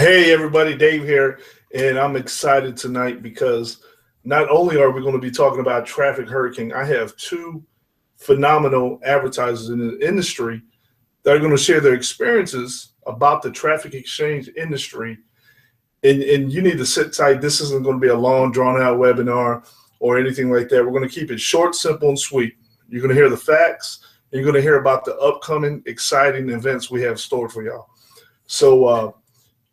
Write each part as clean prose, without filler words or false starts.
Hey everybody, Dave here, and I'm excited tonight because not only are we going to be talking about TrafficHurricane, I have two phenomenal advertisers in the industry that are going to share their experiences about the traffic exchange industry. And you need to sit tight. This isn't going to be a long, drawn-out webinar or anything like that. We're going to keep it short, simple, and sweet. You're going to hear the facts, and you're going to hear about the upcoming, exciting events we have stored for y'all. So,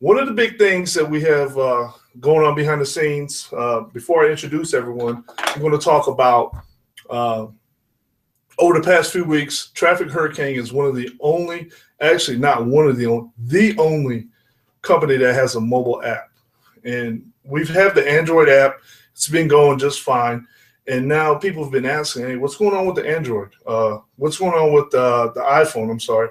one of the big things that we have going on behind the scenes, before I introduce everyone, I'm going to talk about over the past few weeks, TrafficHurricane is one of the only, actually not one of the only company that has a mobile app. And we've had the Android app. It's been going just fine. And now people have been asking, hey, what's going on with the Android? What's going on with the iPhone? I'm sorry.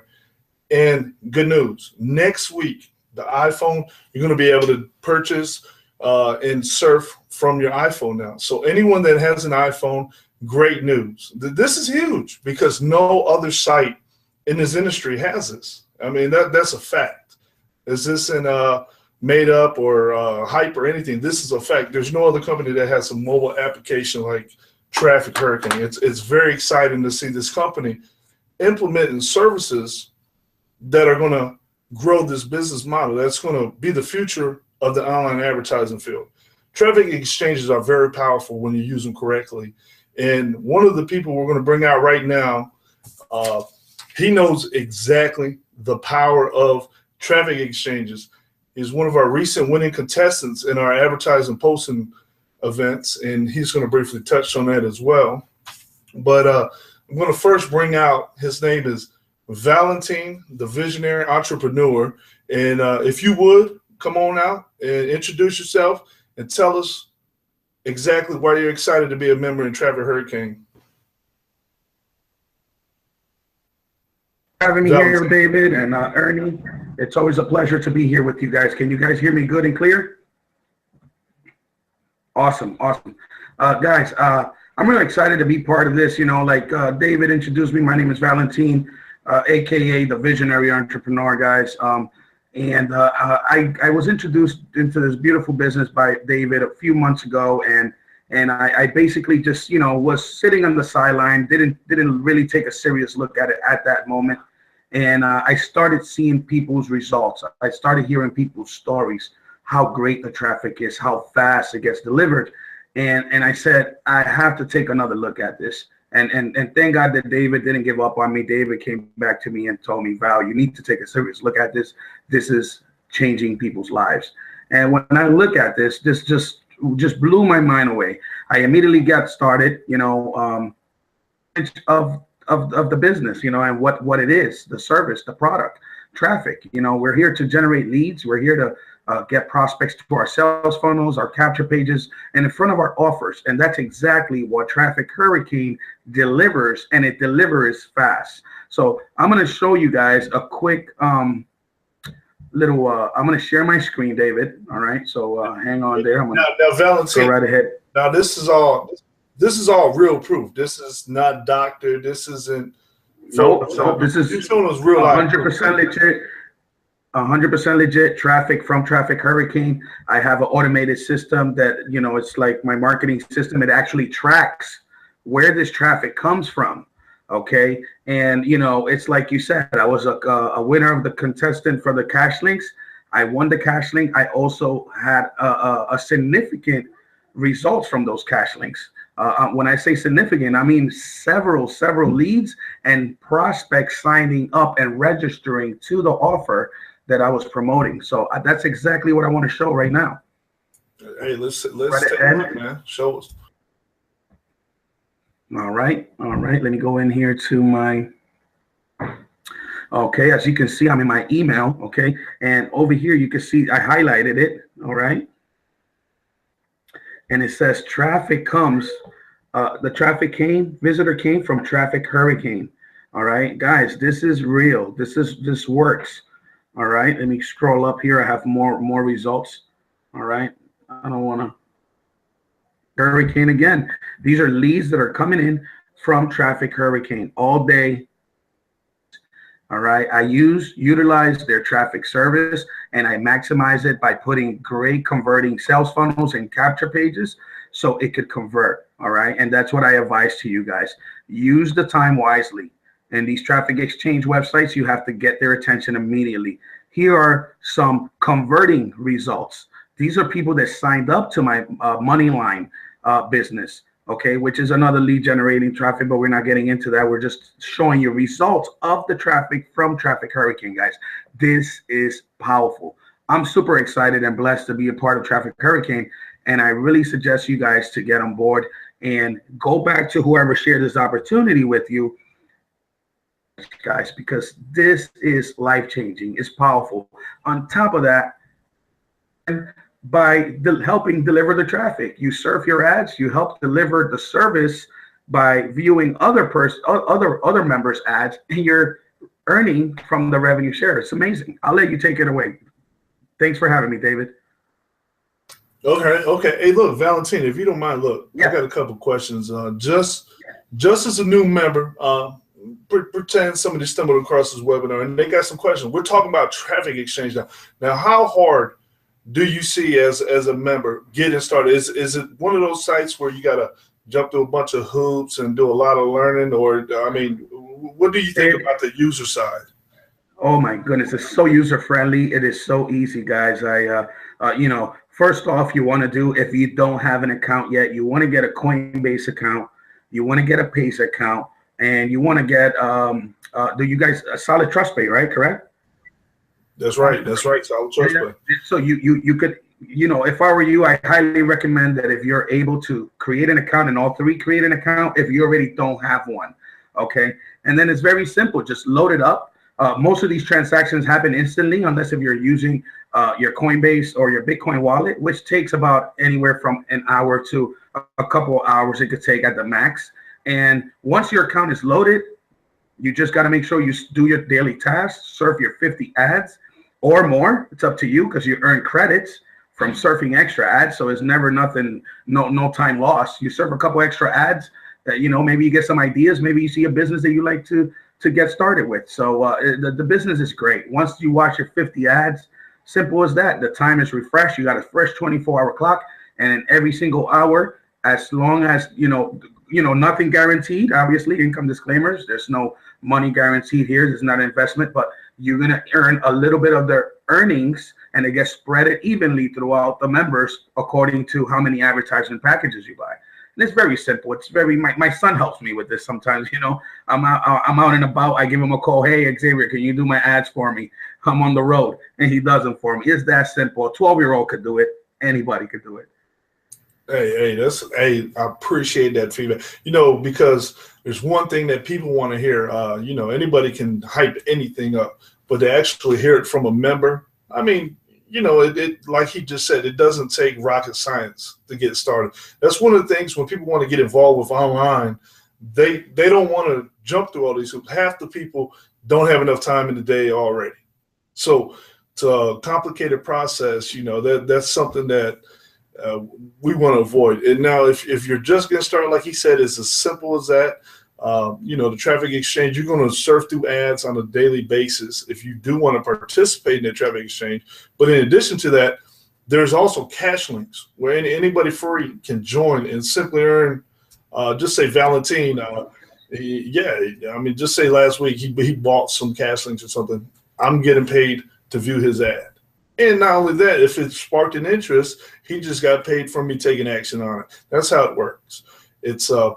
And good news, next week, the iPhone, you're going to be able to purchase and surf from your iPhone now. So anyone that has an iPhone, great news. This is huge because no other site in this industry has this. I mean, that's a fact. Is this made up or hype or anything? This is a fact. There's no other company that has a mobile application like TrafficHurricane. It's very exciting to see this company implementing services that are going to grow this business model. That's going to be the future of the online advertising field. Traffic exchanges are very powerful when you use them correctly. And one of the people we're going to bring out right now, he knows exactly the power of traffic exchanges. He's one of our recent winning contestants in our advertising posting events, and he's going to briefly touch on that as well. But I'm going to first bring out, his name is Valentin, the visionary entrepreneur. And if you would, come on out and introduce yourself and tell us exactly why you're excited to be a member in TrafficHurricane. Having me here, David and Ernie. It's always a pleasure to be here with you guys. Can you guys hear me good and clear? Awesome. Guys, I'm really excited to be part of this. You know, like David introduced me, my name is Valentin. AKA the visionary entrepreneur, guys. I was introduced into this beautiful business by David a few months ago, and I basically just, you know, was sitting on the sideline, didn't really take a serious look at it at that moment. And I started seeing people's results. I started hearing people's stories, how great the traffic is, how fast it gets delivered. And I said, I have to take another look at this. And thank God that David didn't give up on me. David came back to me and told me, Val, you need to take a serious look at this. This is changing people's lives. And when I look at this just blew my mind away. I immediately got started, you know, of the business, you know, and what it is, the service, the product, traffic. You know, we're here to generate leads. We're here to get prospects to our sales funnels, our capture pages, and in front of our offers. And that's exactly what TrafficHurricane delivers, and it delivers fast. So I'm going to show you guys a quick little, I'm going to share my screen, David. All right. So hang on there. I'm going to Valentin, go right ahead. Now this is all real proof. This is not doctored. This isn't. No, this is you're showing us real 100% legit. 100% legit traffic from TrafficHurricane. I have an automated system that, you know, it's like my marketing system. It actually tracks where this traffic comes from. Okay. And, you know, it's like you said, I was a winner of the contestant for the cash links. I won the cash link. I also had a significant results from those cash links. When I say significant, I mean several leads and prospects signing up and registering to the offer that I was promoting. So that's exactly what I want to show right now. Hey, let's take a look, man. Show us. All right. Let me go in here to my. Okay, as you can see, I'm in my email. Okay, and over here you can see I highlighted it. All right, and it says traffic comes. The traffic visitor came from TrafficHurricane. All right, guys, this is real. This works. All right, let me scroll up here. I have more results. All right, I don't want to Hurricane again. These are leads that are coming in from TrafficHurricane all day. All right. I utilize their traffic service, and I maximize it by putting great converting sales funnels and capture pages so it could convert. All right. And that's what I advise to you guys. Use the time wisely. And these traffic exchange websites, you have to get their attention immediately. Here are some converting results. These are people that signed up to my Moneyline business, okay, which is another lead generating traffic, but we're not getting into that. We're just showing you results of the traffic from TrafficHurricane, guys. This is powerful. I'm super excited and blessed to be a part of TrafficHurricane, and I really suggest you guys to get on board and go back to whoever shared this opportunity with you, guys, because this is life-changing. It's powerful. On top of that, by helping deliver the traffic, you serve your ads, you help deliver the service by viewing other members' ads, and you're earning from the revenue share. It's amazing. I'll let you take it away. Thanks for having me, David. Okay. Hey, look, Valentina, if you don't mind, look, I got a couple questions. Just as a new member, pretend somebody stumbled across this webinar and they got some questions. We're talking about traffic exchange now. Now, how hard do you see as a member getting started? Is it one of those sites where you got to jump through a bunch of hoops and do a lot of learning? Or, I mean, what do you think about the user side? Oh my goodness, it's so user friendly. It is so easy, guys. First off, you want to do, if you don't have an account yet, you want to get a Coinbase account, you want to get a Pace account, and you want to get do you guys a Solid Trust Pay, right? Correct? That's right. Solid Trust Pay. So you could, if I were you, I highly recommend that if you're able to create an account, and all three create an account if you already don't have one. Okay. And then it's very simple. Just load it up. Most of these transactions happen instantly, unless if you're using your Coinbase or your Bitcoin wallet, which takes about anywhere from an hour to a couple of hours it could take at the max. And once your account is loaded, you just got to make sure you do your daily tasks, serve your 50 ads or more. It's up to you, because you earn credits from surfing extra ads. So it's never nothing, no time lost. You serve a couple extra ads that, maybe you get some ideas. Maybe you see a business that you like to get started with. So the business is great. Once you watch your 50 ads, simple as that. The time is refreshed. You got a fresh 24-hour clock, and in every single hour, as long as, nothing guaranteed, obviously, income disclaimers. There's no money guaranteed here. There's not an investment, but you're going to earn a little bit of their earnings, and it gets spread evenly throughout the members according to how many advertisement packages you buy. And it's very simple. It's very, my son helps me with this sometimes. I'm out and about. I give him a call. Hey, Xavier, can you do my ads for me? I'm on the road, and he does them for me. It's that simple. A 12-year-old could do it. Anybody could do it. Hey, I appreciate that feedback. Because there's one thing that people want to hear. Anybody can hype anything up, but to actually hear it from a member, I mean, it like he just said, it doesn't take rocket science to get started. That's one of the things when people want to get involved with online, they don't want to jump through all these hoops. Half the people don't have enough time in the day already. So it's a complicated process. That's something that we want to avoid. And now if you're just getting started, like he said, it's as simple as that. The traffic exchange, you're going to surf through ads on a daily basis if you do want to participate in the traffic exchange. But in addition to that, there's also cash links where anybody free can join and simply earn, just say Valentine. Just say last week he bought some cash links or something. I'm getting paid to view his ad. And not only that, if it sparked an interest, he just got paid for me taking action on it. That's how it works. It's a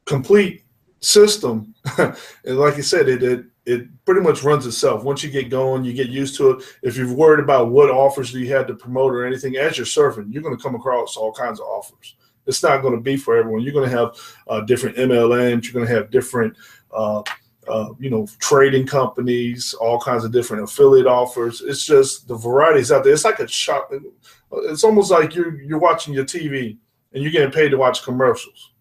complete system, and like I said, it pretty much runs itself. Once you get going, you get used to it. If you're worried about what offers do you have to promote or anything, as you're surfing, you're going to come across all kinds of offers. It's not going to be for everyone. You're going to have different MLMs. You're going to have different trading companies, all kinds of different affiliate offers. It's just the varieties out there. It's like a shop. It's almost like you're watching your TV and you're getting paid to watch commercials.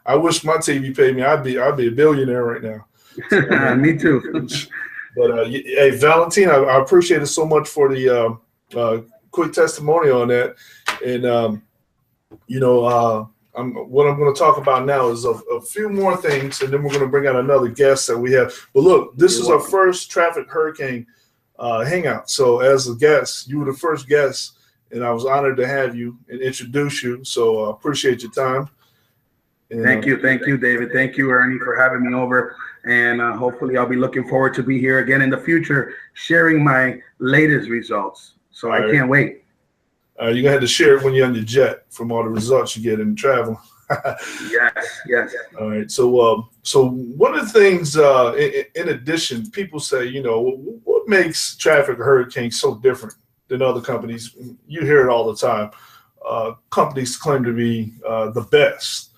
I wish my TV paid me. I'd be a billionaire right now. Me too. But hey, Valentine, I appreciate it so much for the quick testimonial on that. And what I'm going to talk about now is a few more things, and then we're going to bring out another guest that we have. But look, this is our first Traffic Hurricane Hangout. So as a guest, you were the first guest, and I was honored to have you and introduce you. So appreciate your time. And, thank you, David. Thank you, Ernie, for having me over. And hopefully I'll be looking forward to be here again in the future, sharing my latest results. So I can't wait. You're going to have to share it when you're on your jet from all the results you get in travel. Yes. All right. So one of the things, in addition, people say, what makes Traffic Hurricane so different than other companies? You hear it all the time. Companies claim to be the best,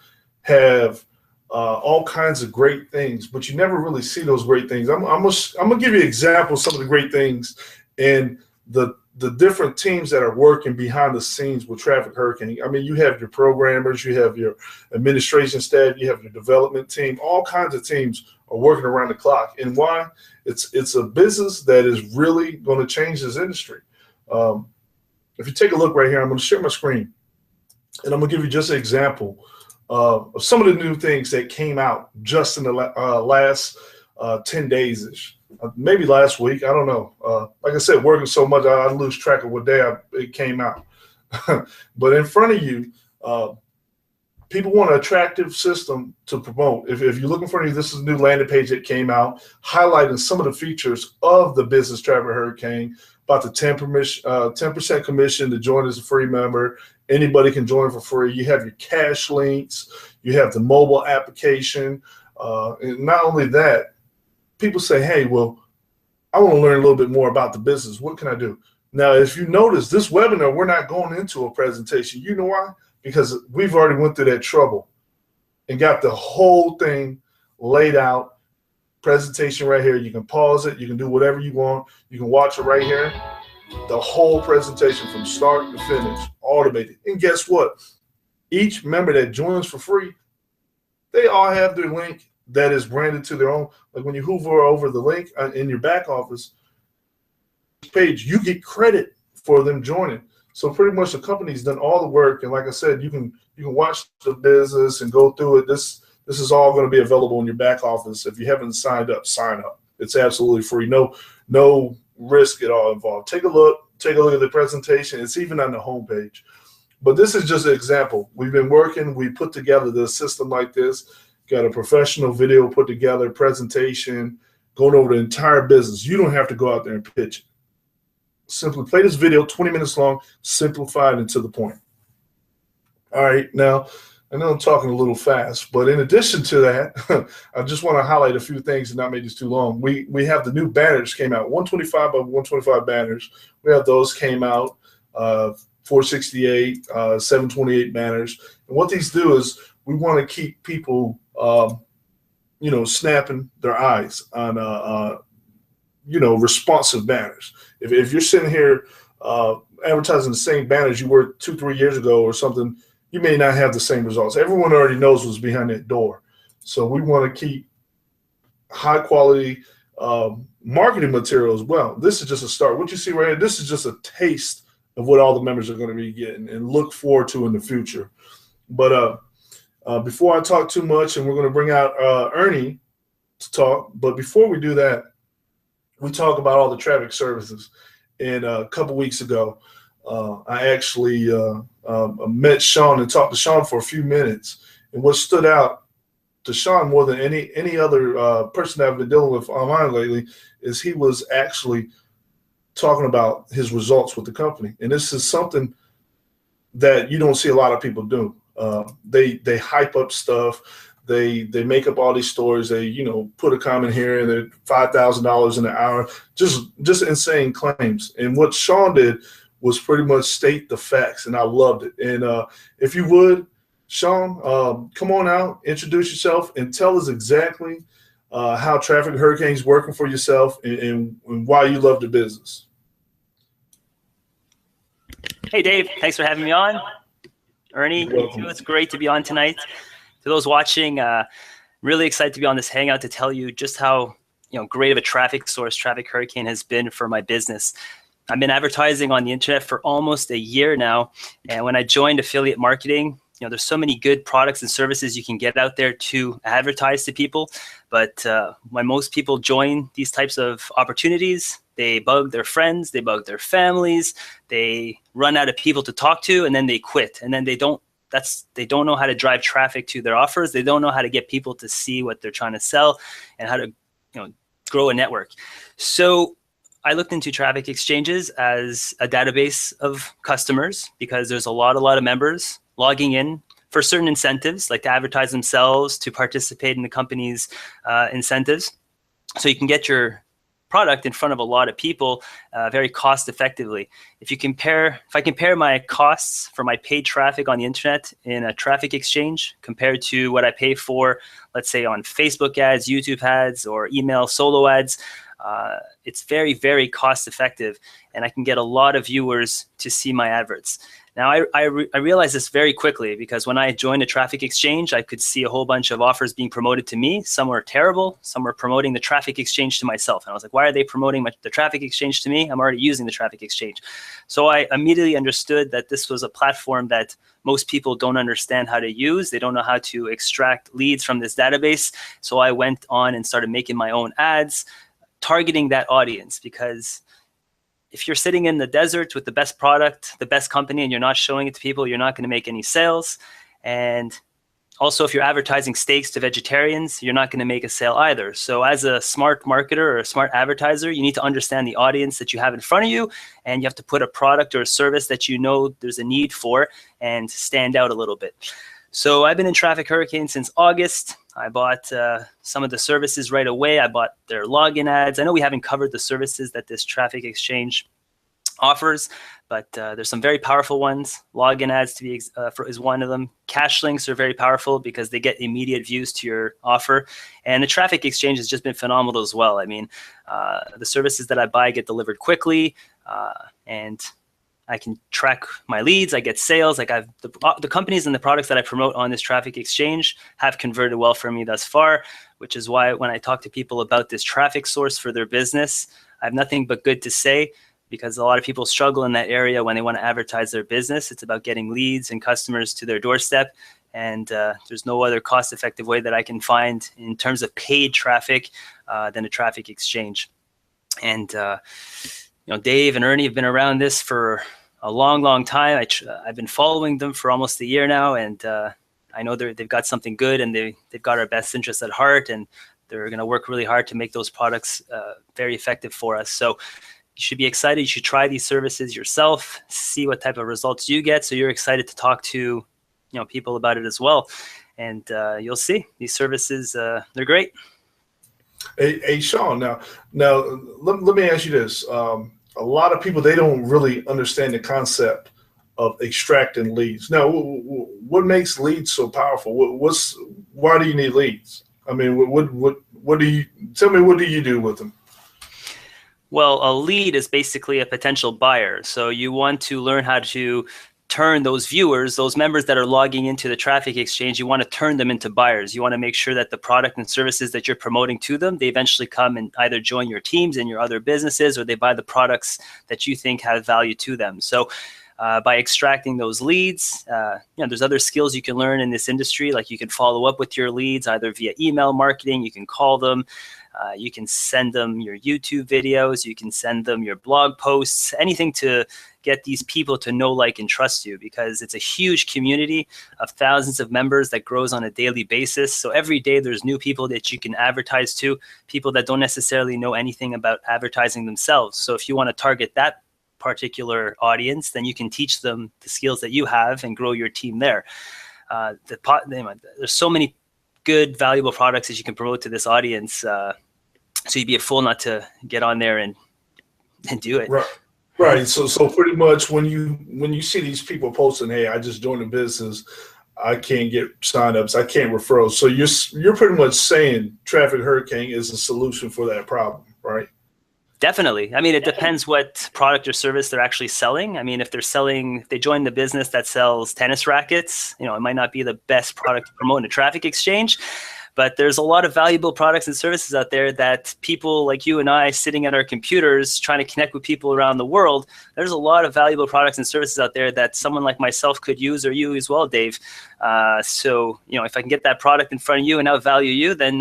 have all kinds of great things, but you never really see those great things. I'm gonna give you an example of some of the great things and the different teams that are working behind the scenes with Traffic Hurricane. I mean, you have your programmers, you have your administration staff, you have your development team. All kinds of teams are working around the clock. And why? It's a business that is really going to change this industry. If you take a look right here, I'm going to share my screen, and I'm going to give you just an example of some of the new things that came out just in the last 10 days-ish. Maybe last week, I don't know. Like I said, working so much, I lose track of what day it came out. But in front of you, people want an attractive system to promote. If you're looking for any, this is a new landing page that came out highlighting some of the features of the business Traffic Hurricane, about the 10% commission to join as a free member. Anybody can join for free. You have your cash links. You have the mobile application. And not only that, people say, hey, well, I want to learn a little bit more about the business. What can I do? Now, if you notice, this webinar, we're not going into a presentation. You know why? Because we've already went through that trouble and got the whole thing laid out. Presentation right here. You can pause it. You can do whatever you want. You can watch it right here. The whole presentation from start to finish, automated. And guess what? Each member that joins for free, they all have their link that is branded to their own. Like when you hover over the link in your back office page, you get credit for them joining. So pretty much the company's done all the work. And like I said, you can watch the business and go through it. This is all going to be available in your back office. If you haven't signed up, sign up. It's absolutely free. No risk at all involved. Take a look at the presentation. It's even on the homepage. But this is just an example. We've been working. We put together the system like this. Got a professional video put together, presentation, going over the entire business. You don't have to go out there and pitch it. Simply play this video, 20 minutes long, simplified and to the point. All right, now, I know I'm talking a little fast, but in addition to that, I just want to highlight a few things and not make this too long. We have the new banners came out, 125 by 125 banners. We have those came out, 468, 728 banners. And what these do is we want to keep people snapping their eyes on, responsive banners. If you're sitting here advertising the same banners you were 2-3 years ago or something, you may not have the same results. Everyone already knows what's behind that door. So we want to keep high quality marketing material as well. This is just a start. What you see right here, this is just a taste of what all the members are going to be getting and look forward to in the future. But before I talk too much, and we're going to bring out Ernie to talk, but before we do that, we talk about all the traffic services. And a couple weeks ago, I actually met Sean and talked to Sean for a few minutes. And what stood out to Sean more than any other person that I've been dealing with online lately is he was actually talking about his results with the company. And this is something that you don't see a lot of people do. They hype up stuff. They make up all these stories. They put a comment here and they're $5,000 in an hour. Just insane claims. And what Sean did was pretty much state the facts, and I loved it. And if you would, Sean, come on out, introduce yourself, and tell us exactly how Traffic Hurricane is working for yourself and why you love the business. Hey, Dave. Thanks for having me on. Ernie, you too. It's great to be on tonight. To those watching, really excited to be on this Hangout to tell you just how great of a traffic source Traffic Hurricane has been for my business. I've been advertising on the internet for almost a year now, and when I joined affiliate marketing, there's so many good products and services you can get out there to advertise to people. But when most people join these types of opportunities, they bug their friends, they bug their families, they run out of people to talk to, and then they quit. And then they don't know how to drive traffic to their offers. They don't know how to get people to see what they're trying to sell and how to grow a network. So I looked into traffic exchanges as a database of customers, because there's a lot of members logging in for certain incentives, like to advertise themselves, to participate in the company's incentives. So you can get your product in front of a lot of people very cost effectively. If I compare my costs for my paid traffic on the internet in a traffic exchange compared to what I pay for, let's say, on Facebook ads, YouTube ads, or email solo ads, it's very, very cost effective, and I can get a lot of viewers to see my adverts. Now, I realized this very quickly, because when I joined a traffic exchange, I could see a whole bunch of offers being promoted to me. Some were terrible. Some were promoting the traffic exchange to myself. And I was like, why are they promoting the traffic exchange to me? I'm already using the traffic exchange. So I immediately understood that this was a platform that most people don't understand how to use. They don't know how to extract leads from this database. So I went on and started making my own ads, targeting that audience, because if you're sitting in the desert with the best product, the best company, and you're not showing it to people, you're not going to make any sales. And also, if you're advertising steaks to vegetarians, you're not going to make a sale either. So as a smart marketer or a smart advertiser, you need to understand the audience that you have in front of you, and you have to put a product or a service that you know there's a need for and stand out a little bit. So I've been in TrafficHurricane since August. I bought some of the services right away. I bought their login ads. I know we haven't covered the services that this traffic exchange offers, but there's some very powerful ones. Login ads is one of them. Cash links are very powerful because they get immediate views to your offer. And the traffic exchange has just been phenomenal as well. I mean, the services that I buy get delivered quickly, and I can track my leads. I get sales. Like the companies and the products that I promote on this traffic exchange have converted well for me thus far, which is why when I talk to people about this traffic source for their business, I have nothing but good to say, because a lot of people struggle in that area when they want to advertise their business. It's about getting leads and customers to their doorstep. And there's no other cost-effective way that I can find in terms of paid traffic than a traffic exchange. And Dave and Ernie have been around this for a long, long time. I've been following them for almost a year now, and I know they've got something good, and they've got our best interests at heart, and they're going to work really hard to make those products very effective for us. So you should be excited. You should try these services yourself, see what type of results you get, so you're excited to talk to people about it as well. And you'll see these services, they're great. Hey, Sean, now let me ask you this. A lot of people, they don't really understand the concept of extracting leads. Now, what makes leads so powerful? Why do you need leads? I mean, what do you tell me? What do you do with them? Well, a lead is basically a potential buyer. So you want to learn how to turn those viewers, those members that are logging into the traffic exchange, you want to turn them into buyers. You want to make sure that the product and services that you're promoting to them, they eventually come and either join your teams and your other businesses, or they buy the products that you think have value to them. So by extracting those leads, there's other skills you can learn in this industry. Like you can follow up with your leads either via email marketing, you can call them, you can send them your YouTube videos, you can send them your blog posts, anything to get these people to know, like, and trust you, because it's a huge community of thousands of members that grows on a daily basis. So every day there's new people that you can advertise to, people that don't necessarily know anything about advertising themselves. So if you want to target that particular audience, then you can teach them the skills that you have and grow your team there. There's so many good, valuable products that you can promote to this audience. So you'd be a fool not to get on there and do it. Right. So pretty much when you see these people posting, hey, I just joined a business, I can't get signups, I can't referrals. So you're pretty much saying TrafficHurricane is a solution for that problem, right? Definitely. I mean, it depends what product or service they're actually selling. I mean, if they join the business that sells tennis rackets, it might not be the best product to promote in a traffic exchange. But there's a lot of valuable products and services out there that people like you and I sitting at our computers trying to connect with people around the world, there's a lot of valuable products and services out there that someone like myself could use, or you as well, Dave. So, if I can get that product in front of you and outvalue you, then,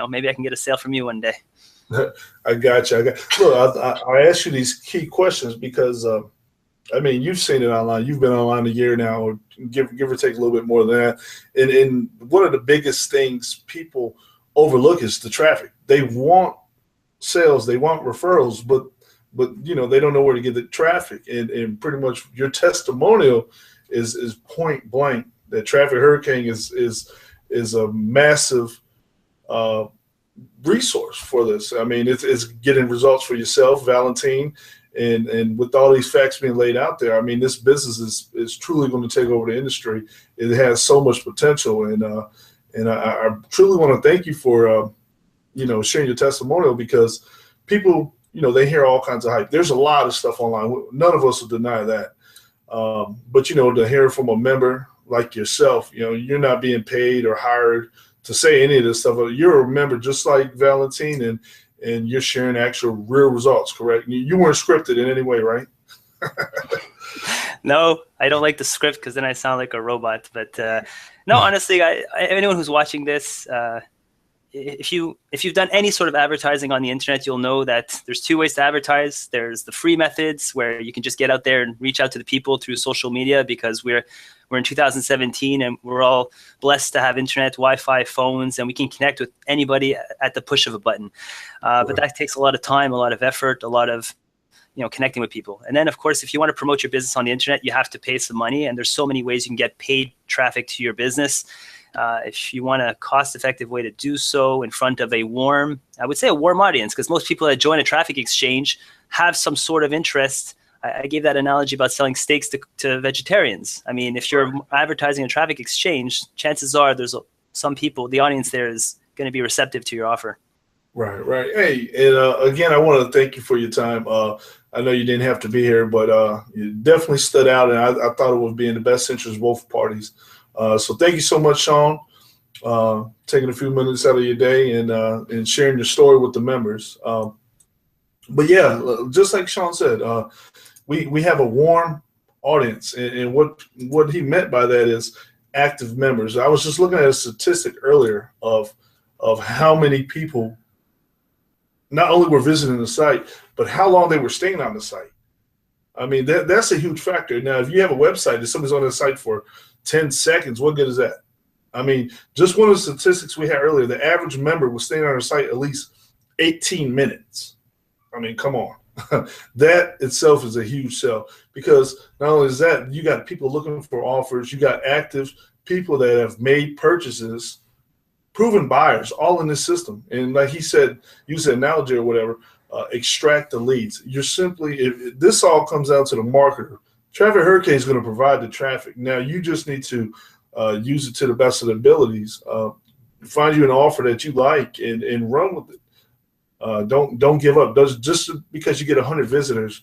maybe I can get a sale from you one day. I got you. Look, I asked you these key questions because, you've seen it online. You've been online a year now, or give or take a little bit more than that. And one of the biggest things people overlook is the traffic. They want sales, they want referrals, but they don't know where to get the traffic. And pretty much your testimonial is point blank that TrafficHurricane is a massive resource for this. It's getting results for yourself, Valentine, and with all these facts being laid out there, this business is truly going to take over the industry. It has so much potential, and I truly want to thank you for sharing your testimonial, because people they hear all kinds of hype. There's a lot of stuff online. None of us will deny that, but to hear from a member like yourself, you're not being paid or hired to say any of this stuff. You're a member just like Valentine, and you're sharing actual real results, correct? You weren't scripted in any way, right? No, I don't like the script because then I sound like a robot. But no, honestly, anyone who's watching this, if you've done any sort of advertising on the internet, you'll know that there's two ways to advertise. There's the free methods where you can just get out there and reach out to the people through social media, because we're in 2017 and we're all blessed to have internet, Wi-Fi, phones, and we can connect with anybody at the push of a button. But that takes a lot of time, a lot of effort, a lot of connecting with people. And then, of course, if you want to promote your business on the internet, you have to pay some money, and there's so many ways you can get paid traffic to your business. If you want a cost-effective way to do so in front of a warm audience, because most people that join a traffic exchange have some sort of interest. I gave that analogy about selling steaks to vegetarians. If you're advertising a traffic exchange, chances are there's some people, the audience there is going to be receptive to your offer. Right. Hey, and again, I want to thank you for your time. I know you didn't have to be here, but you definitely stood out, and I thought it would be in the best interest of both parties. So thank you so much, Sean, taking a few minutes out of your day and sharing your story with the members. But yeah, just like Sean said, we have a warm audience, and what he meant by that is active members. I was just looking at a statistic earlier of how many people not only were visiting the site, but how long they were staying on the site. That's a huge factor. Now, if you have a website and somebody's on the site for 10 seconds, what good is that? Just one of the statistics we had earlier, the average member was staying on our site at least 18 minutes. Come on. That itself is a huge sell, because not only is that, you got people looking for offers, you got active people that have made purchases, proven buyers, all in this system. And like he said, use an analogy or whatever, extract the leads. You're simply, this all comes down to the marketer. TrafficHurricane is going to provide the traffic. Now you just need to use it to the best of the abilities. Find you an offer that you like and run with it. Don't give up. Just because you get 100 visitors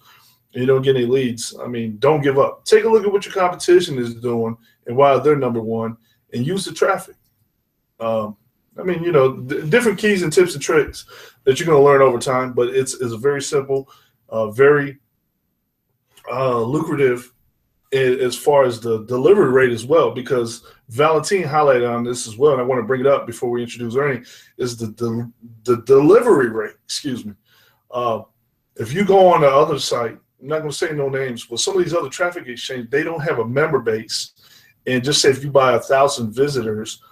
and you don't get any leads, don't give up. Take a look at what your competition is doing and why they're number one, and use the traffic. Different keys and tips and tricks that you're going to learn over time, but it's a very simple, very lucrative as far as the delivery rate as well, because Valentine highlighted on this as well, and I want to bring it up before we introduce Ernie, is the delivery rate. Excuse me. If you go on the other site, I'm not going to say no names, but some of these other traffic exchanges, they don't have a member base. And just say if you buy 1,000 visitors,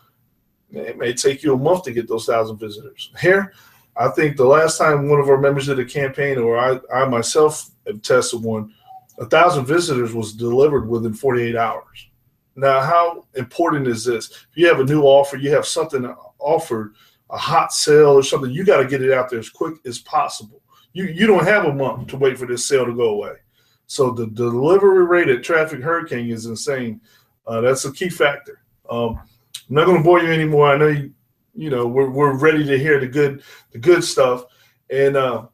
it may take you a month to get those 1,000 visitors. Here, I think the last time one of our members did a campaign, or I myself have tested one, 1,000 visitors was delivered within 48 hours. Now, how important is this? If you have a new offer, you have something offered, a hot sale or something, you got to get it out there as quick as possible. You don't have a month to wait for this sale to go away. So the delivery rate at TrafficHurricane is insane. That's a key factor. I'm not going to bore you anymore. I know we're ready to hear the good stuff, and I'm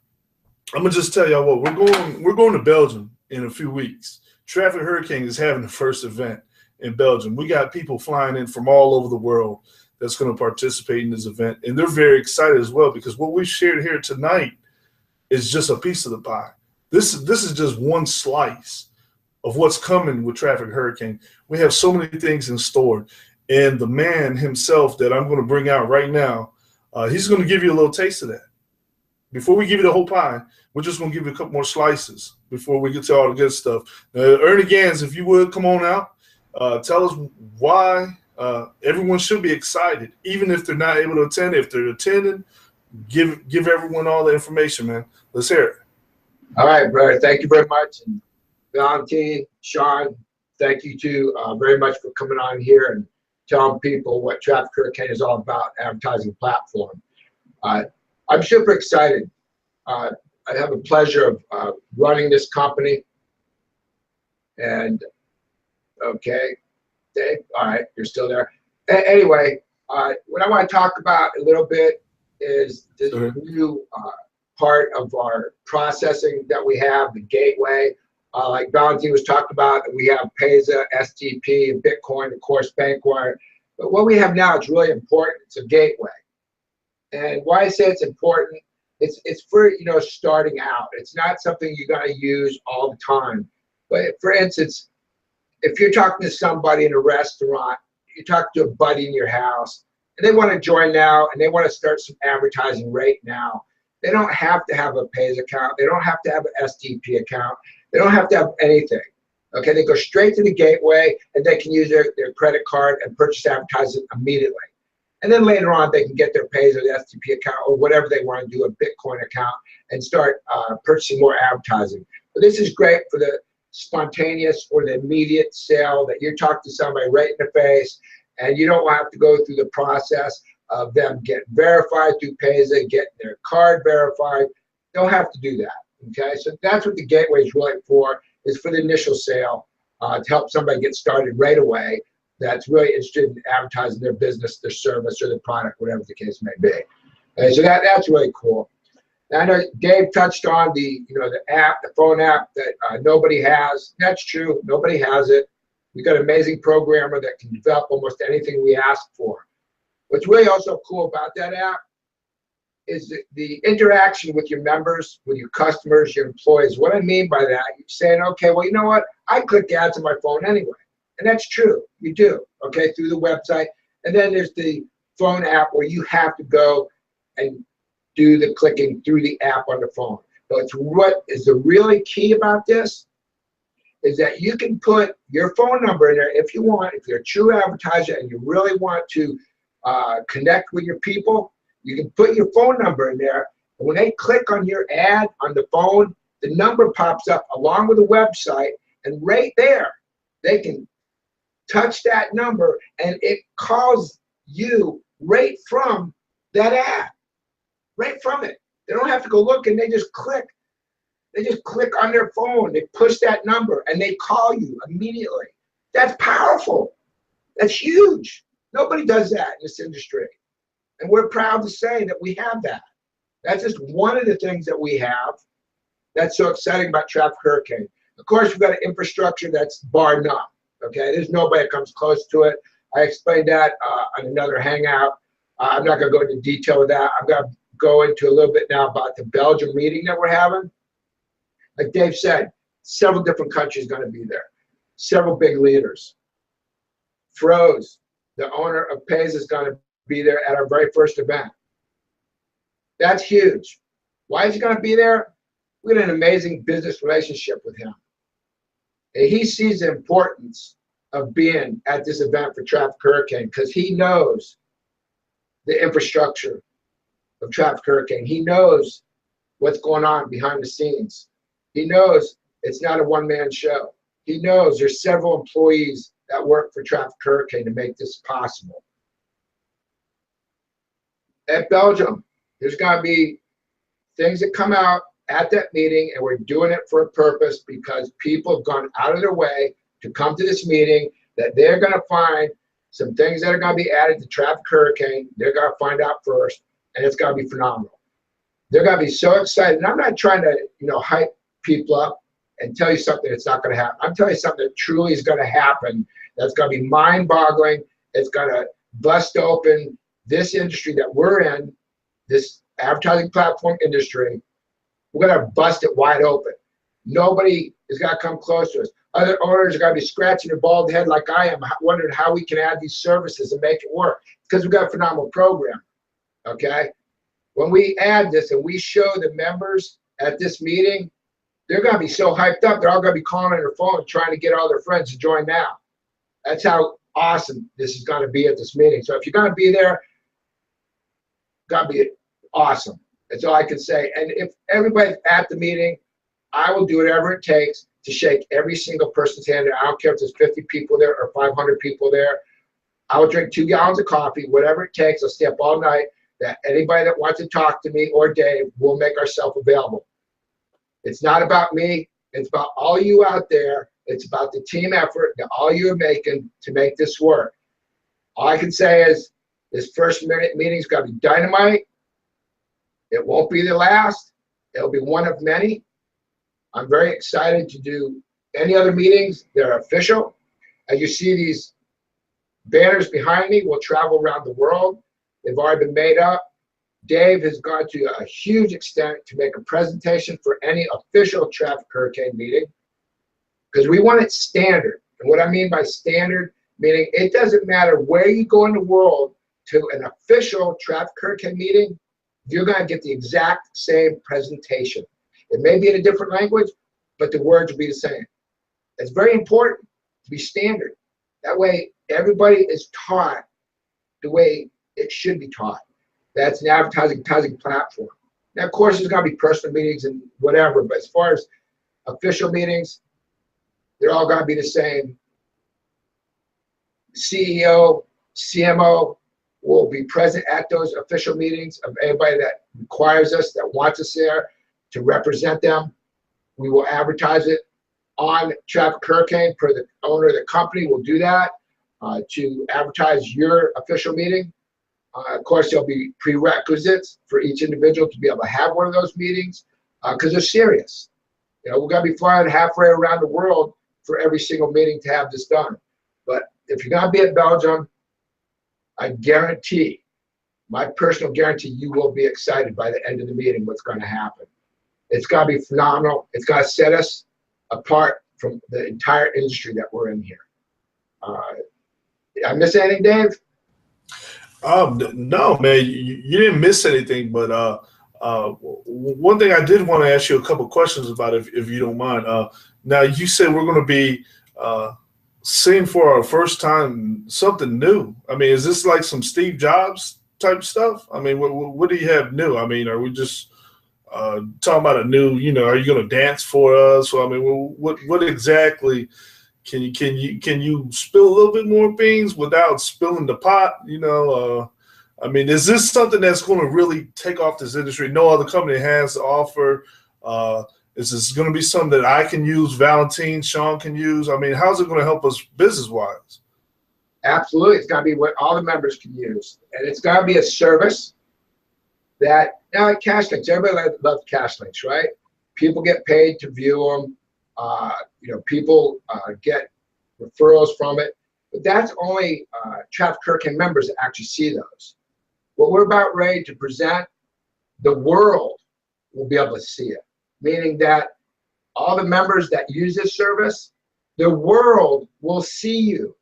gonna just tell y'all what we're going to Belgium in a few weeks. TrafficHurricane is having the first event in Belgium. We got people flying in from all over the world that's going to participate in this event. And they're very excited as well, because what we've shared here tonight is just a piece of the pie. This is just one slice of what's coming with TrafficHurricane. We have so many things in store. And the man himself that I'm going to bring out right now, he's going to give you a little taste of that. Before we give you the whole pie, we're just going to give you a couple more slices before we get to all the good stuff. Ernie Gans, if you would, come on out. Tell us why everyone should be excited, even if they're not able to attend. If they're attending, give everyone all the information, man. Let's hear it. All right, brother. Thank you very much. And Valentine, Sean, thank you too very much for coming on here and telling people what TrafficHurricane is all about, advertising platform. I'm super excited. I have the pleasure of running this company. And okay, Dave, all right, you're still there. Anyway, what I want to talk about a little bit is this new part of our processing that we have, the gateway. Like Valentine was talking about, we have Payza, STP, and Bitcoin, of course, Bankwire. But what we have now is really important. It's a gateway. And why I say it's important, it's for, starting out. It's not something you got to use all the time. But for instance, if you're talking to somebody in a restaurant, you talk to a buddy in your house, and they want to join now, and they want to start some advertising right now. They don't have to have a Payza account. They don't have to have an STP account. They don't have to have anything. Okay, they go straight to the gateway, and they can use their credit card and purchase advertising immediately. And then later on, they can get their Payza or the STP account or whatever they want to do, a Bitcoin account, and start purchasing more advertising. But this is great for the spontaneous or the immediate sale that you talk to somebody right in the face, and you don't have to go through the process of them getting verified through Payza, getting their card verified. Don't have to do that. Okay, so that's what the gateway is really for, is for the initial sale, to help somebody get started right away that's really interested in advertising their business, their service, or their product, whatever the case may be. Okay, so that's really cool. Now, I know Dave touched on the app, the phone app that nobody has. That's true. Nobody has it. We've got an amazing programmer that can develop almost anything we ask for. What's really also cool about that app is the interaction with your members, with your customers, your employees. What I mean by that, you're saying, okay, well, you know what? I click ads on my phone anyway. And that's true. You do, okay, through the website. And then there's the phone app where you have to go and do the clicking through the app on the phone. So it's what is the really key about this is that you can put your phone number in there if you want. If you're a true advertiser and you really want to connect with your people, you can put your phone number in there. And when they click on your ad on the phone, the number pops up along with the website. And right there, they can touch that number and it calls you right from that ad, right from it. They don't have to go look, and they just click. They just click on their phone. They push that number and they call you immediately. That's powerful. That's huge. Nobody does that in this industry. And we're proud to say that we have that. That's just one of the things that we have that's so exciting about TrafficHurricane. Of course, we've got an infrastructure that's bar none. Okay, there's nobody that comes close to it. I explained that on another Hangout. I'm not going to go into detail with that. I'm going to go into a little bit now about the Belgium meeting that we're having. Like Dave said, several different countries going to be there. Several big leaders. Froze, the owner of Payza, is going to be there at our very first event. That's huge. Why is he going to be there? We had an amazing business relationship with him. And he sees the importance of being at this event for TrafficHurricane because he knows the infrastructure of TrafficHurricane. He knows what's going on behind the scenes. He knows it's not a one-man show. He knows there's several employees that work for TrafficHurricane to make this possible. At Belgium, there's going to be things that come out at that meeting, and we're doing it for a purpose because people have gone out of their way to come to this meeting, that they're going to find some things that are going to be added to TrafficHurricane. They're going to find out first, and it's going to be phenomenal. They're going to be so excited. And I'm not trying to, hype people up and tell you something that's not going to happen. I'm telling you something that truly is going to happen. That's going to be mind-boggling. It's going to bust open this industry that we're in, this advertising platform industry. We're going to bust it wide open. Nobody is going to come close to us. Other owners are going to be scratching their bald head like I am, wondering how we can add these services and make it work, because we've got a phenomenal program, okay? When we add this and we show the members at this meeting, they're going to be so hyped up, they're all going to be calling on their phone trying to get all their friends to join now. That's how awesome this is going to be at this meeting. So if you're going to be there, going to be awesome. That's all I can say. And if everybody's at the meeting, I will do whatever it takes to shake every single person's hand. I don't care if there's 50 people there or 500 people there. I will drink 2 gallons of coffee, whatever it takes. I'll stay up all night. That anybody that wants to talk to me or Dave, will make ourselves available. It's not about me. It's about all you out there. It's about the team effort that all you are making to make this work. All I can say is this first meeting is going to be dynamite. It won't be the last. It'll be one of many. I'm very excited to do any other meetings that are official. As you see, these banners behind me will travel around the world. They've already been made up. Dave has gone to a huge extent to make a presentation for any official Traffic Hurricane meeting, because we want it standard. And what I mean by standard, meaning it doesn't matter where you go in the world to an official Traffic Hurricane meeting, you're going to get the exact same presentation. It may be in a different language, but the words will be the same. It's very important to be standard. That way, everybody is taught the way it should be taught. That's an advertising platform. Now, of course, there's going to be personal meetings and whatever, but as far as official meetings, they're all going to be the same. CEO, CMO will be present at those official meetings of anybody that requires us, that wants us there to represent them. We will advertise it on Traffic Hurricane per the owner of the company. Will do that to advertise your official meeting. Of course, there'll be prerequisites for each individual to be able to have one of those meetings because they're serious. You know, we're going to be flying halfway around the world for every single meeting to have this done. But if you're going to be at Belgium, I guarantee, my personal guarantee, you will be excited by the end of the meeting what's going to happen. It's going to be phenomenal. It's going to set us apart from the entire industry that we're in here. Did I miss anything, Dave? No, man, you didn't miss anything. But one thing I did want to ask you a couple questions about, if you don't mind. Now, you said we're going to be seeing for our first time something new. I mean, is this like some Steve Jobs type stuff? I mean, what do you have new? I mean, are we just talking about a new, you know, are you going to dance for us? So, I mean, what exactly can you spill a little bit more things without spilling the pot? You know, I mean, is this something that's going to really take off this industry? No other company has to offer. Is this going to be something that I can use, Valentine, Sean can use? I mean, how's it going to help us business-wise? Absolutely. It's going to be what all the members can use. And it's going to be a service that, now like cash links, everybody loves cash links, right? People get paid to view them. You know, people get referrals from it. But that's only Traffic Hurricane members that actually see those. What we're about ready to present, the world will be able to see it. Meaning that all the members that use this service, the world will see you.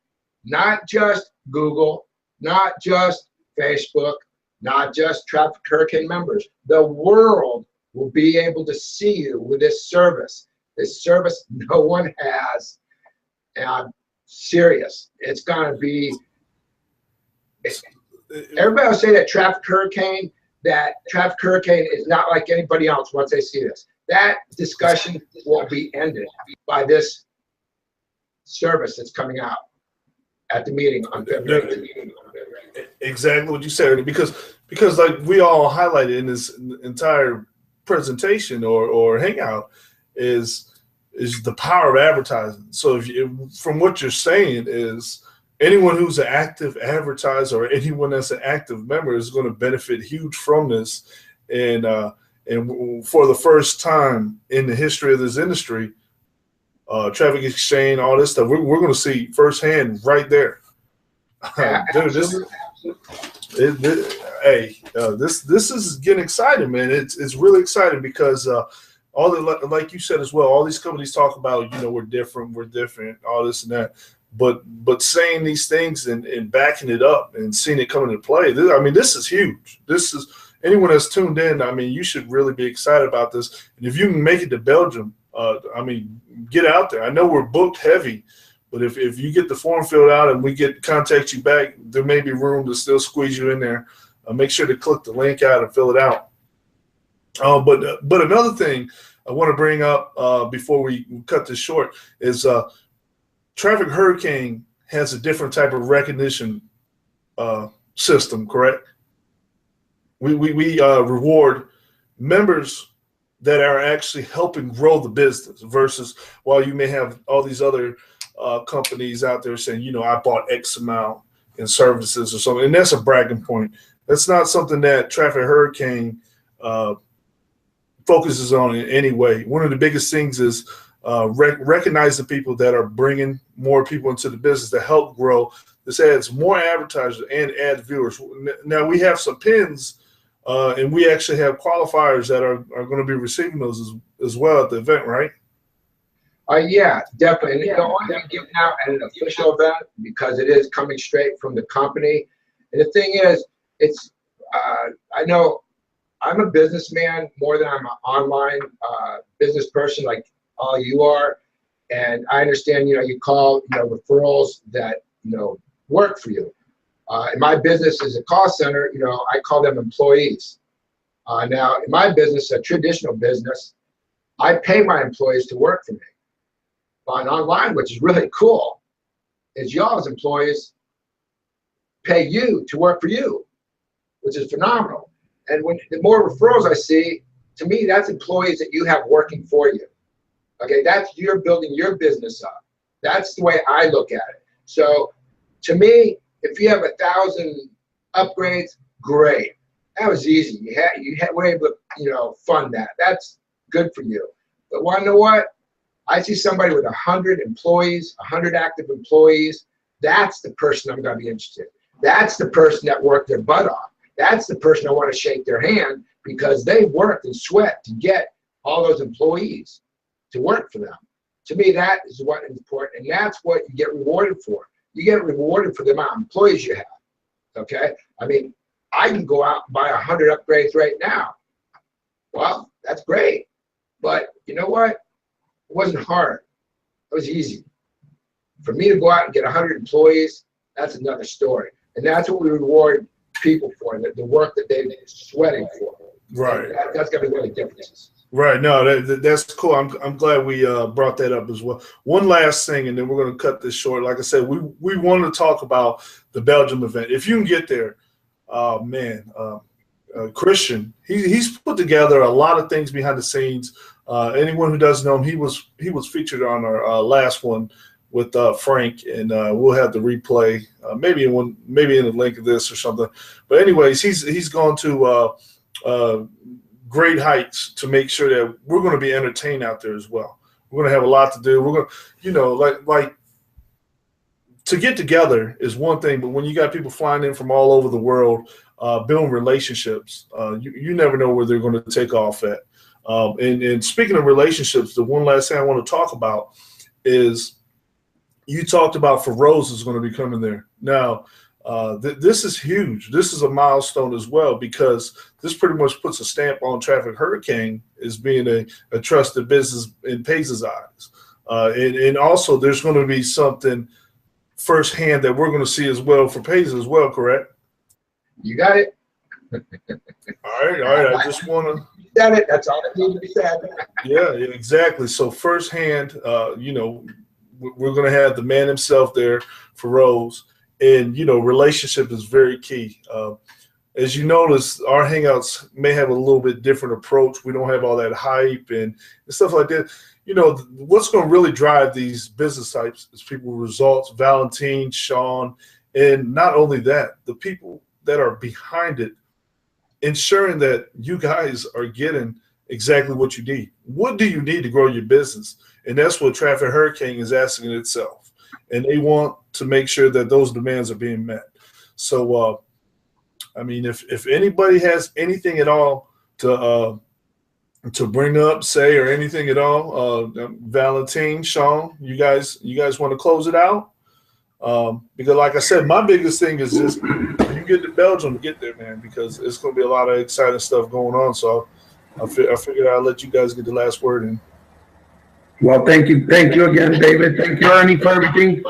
Not just Google, not just Facebook, not just Traffic Hurricane members. The world will be able to see you with this service. This service no one has. And I'm serious. It's going to be, everybody will say that Traffic Hurricane is not like anybody else once they see this. That discussion will be ended by this service that's coming out at the meeting on February. Exactly what you said, because like we all highlighted in this entire presentation or hangout is the power of advertising. So from what you're saying is anyone who's an active advertiser or anyone that's an active member is going to benefit huge from this. And for the first time in the history of this industry, Traffic Exchange, all this stuff, we're going to see firsthand right there. Dude, this is getting exciting, man. It's really exciting because all the, like you said as well, all these companies talk about, we're different, all this and that. But saying these things and backing it up and seeing it come into play, this is huge. This is, anyone that's tuned in, you should really be excited about this. And if you can make it to Belgium, get out there. I know we're booked heavy, but if you get the form filled out and we contact you back, there may be room to still squeeze you in there. Make sure to click the link out and fill it out. But another thing I want to bring up before we cut this short is TrafficHurricane has a different type of recognition system, correct? We reward members that are actually helping grow the business versus while you may have all these other companies out there saying, I bought X amount in services or something, and that's a bragging point. That's not something that TrafficHurricane focuses on in any way. One of the biggest things is recognize the people that are bringing more people into the business to help grow. This adds more advertisers and add viewers. Now we have some pins, and we actually have qualifiers that are going to be receiving those as well at the event, right? Yeah, definitely. And it'll only be given out at an official event because it is coming straight from the company. And the thing is, it's I know I'm a businessman more than I'm an online business person like all you are. And I understand, you call, referrals that, work for you. In my business as a call center, I call them employees. Now, in my business, a traditional business, I pay my employees to work for me. But online, which is really cool, is y'all as employees pay you to work for you, which is phenomenal. And when the more referrals I see, to me, that's employees that you have working for you. Okay, you're building your business up. That's the way I look at it. So to me, if you have 1,000 upgrades, great. That was easy. You were able to, fund that. That's good for you. But want to know what? I see somebody with 100 employees, 100 active employees. That's the person I'm going to be interested in. That's the person that worked their butt off. That's the person I want to shake their hand because they worked and sweat to get all those employees to work for them. To me, that is what is important, and that's what you get rewarded for. You get rewarded for the amount of employees you have. Okay, I can go out and buy 100 upgrades right now. Well, that's great, but you know what? It wasn't hard. It was easy. For me to go out and get 100 employees, that's another story, and that's what we reward people for, the work that they've been sweating for. Right. That's got to be one of the differences. Right. No, that's cool. I'm glad we brought that up as well. One last thing, and then we're going to cut this short. Like I said, we want to talk about the Belgium event. If you can get there, Christian, he's put together a lot of things behind the scenes. Anyone who doesn't know him, he was featured on our last one with Frank, and we'll have the replay maybe in the link of this or something. But anyways, he's gone to great heights to make sure that we're going to be entertained out there as well. We're going to have a lot to do. We're going to, like to get together is one thing, but when you got people flying in from all over the world, building relationships, you never know where they're going to take off at. And speaking of relationships, the one last thing I want to talk about is you talked about Feroz is going to be coming there. Now, this is huge. This is a milestone as well because this pretty much puts a stamp on TrafficHurricane as being a trusted business in Pace's eyes. And also there's going to be something firsthand that we're going to see as well for Pace as well, correct? You got it. All right. I just want to. You said it. That's all that needs to be said. Yeah, exactly. So firsthand, we're going to have the man himself there, Feroz. And, relationship is very key. As you notice, our Hangouts may have a little bit different approach. We don't have all that hype and stuff like that. What's going to really drive these business types is people with results, Valentine, Sean, and not only that, the people that are behind it, ensuring that you guys are getting exactly what you need. What do you need to grow your business? And that's what TrafficHurricane is asking itself. and they want to make sure that those demands are being met. So, I mean, if anybody has anything at all to bring up, say, or anything at all, Valentine, Sean, you guys want to close it out? Because, like I said, my biggest thing is just when you get to Belgium, get there, man, because it's going to be a lot of exciting stuff going on. So I figured I'll let you guys get the last word in. Well, thank you again, David. Thank you, Ernie, for everything.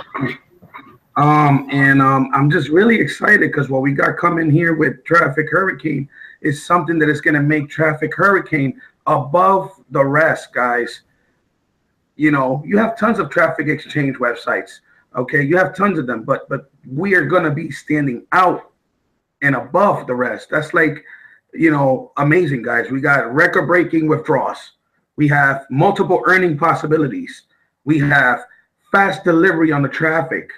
I'm just really excited because what we got coming here with TrafficHurricane is something that is going to make TrafficHurricane above the rest, guys. You know, you have tons of traffic exchange websites. Okay, you have tons of them, but we are going to be standing out and above the rest. That's like, you know, amazing, guys. We got record-breaking withdrawals. We have multiple earning possibilities. We have fast delivery on the traffic.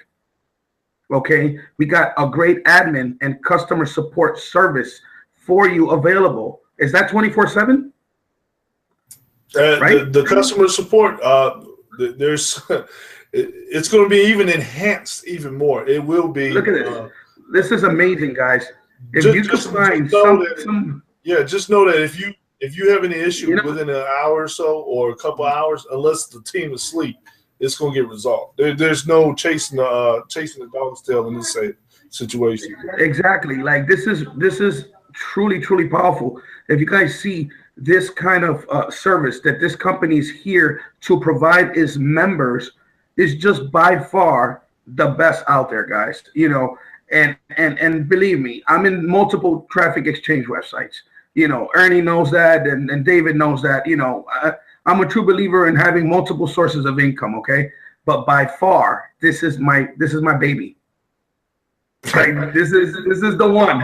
Okay, we got a great admin and customer support service for you available. Is that 24/7? Right? The customer support, there's it's going to be even enhanced even more. It will be. Look at this. This is amazing, guys. If you could find just know that if you have any issue within an hour or so or a couple hours, unless the team is asleep, it's going to get resolved. There's no chasing the dog's tail in this situation. Exactly. Like this is truly powerful. If you guys see this kind of service that this company is here to provide its members, is just by far the best out there, guys. You know, and believe me, I'm in multiple traffic exchange websites. You know, Ernie knows that, and David knows that. You know, I'm a true believer in having multiple sources of income. Okay, but by far, this is my baby. Right? This is the one.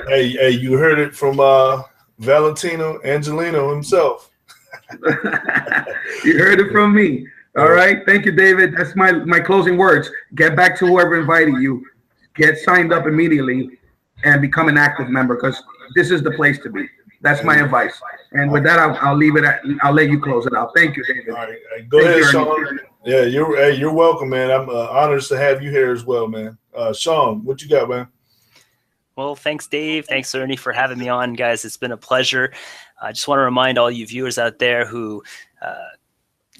hey, you heard it from Valentino Angelino himself. You heard it from me. All right. Thank you, David. That's my closing words. Get back to whoever invited you. Get signed up immediately and become an active member, because this is the place to be. That's my advice. And with that, I'll leave it at. I'll let you close it out. Thank you, David. All right. Go ahead, Sean. Yeah, you're welcome, man. I'm honored to have you here as well, man. Sean, what you got, man? Well, thanks, Dave. Thanks, Ernie, for having me on, guys. It's been a pleasure. I just want to remind all you viewers out there who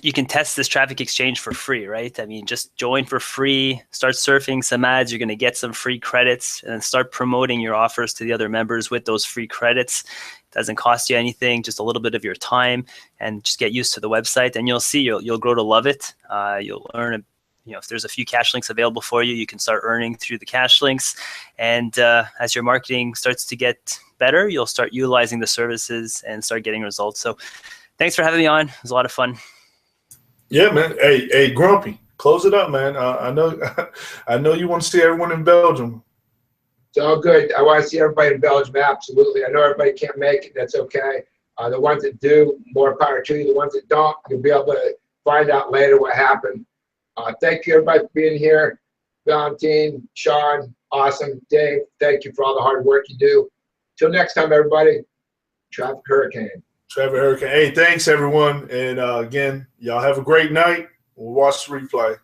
you can test this traffic exchange for free, right? I mean, just join for free, start surfing some ads. You're going to get some free credits, and then start promoting your offers to the other members with those free credits. It doesn't cost you anything, just a little bit of your time, and just get used to the website, and you'll see you'll grow to love it. You'll earn if there's a few cash links available for you, you can start earning through the cash links. And as your marketing starts to get better, you'll start utilizing the services and start getting results. So thanks for having me on. It was a lot of fun. Yeah, man. Hey, Grumpy, close it up, man. I know you want to see everyone in Belgium. It's all good. I want to see everybody in Belgium, absolutely. I know everybody can't make it. That's okay. The ones that do, more power to you. The ones that don't, you'll be able to find out later what happened. Thank you, everybody, for being here. Valentine, Sean, awesome. Dave, thank you for all the hard work you do. Till next time, everybody, TrafficHurricane. TrafficHurricane. Hey, thanks, everyone. And again, y'all have a great night. We'll watch the replay.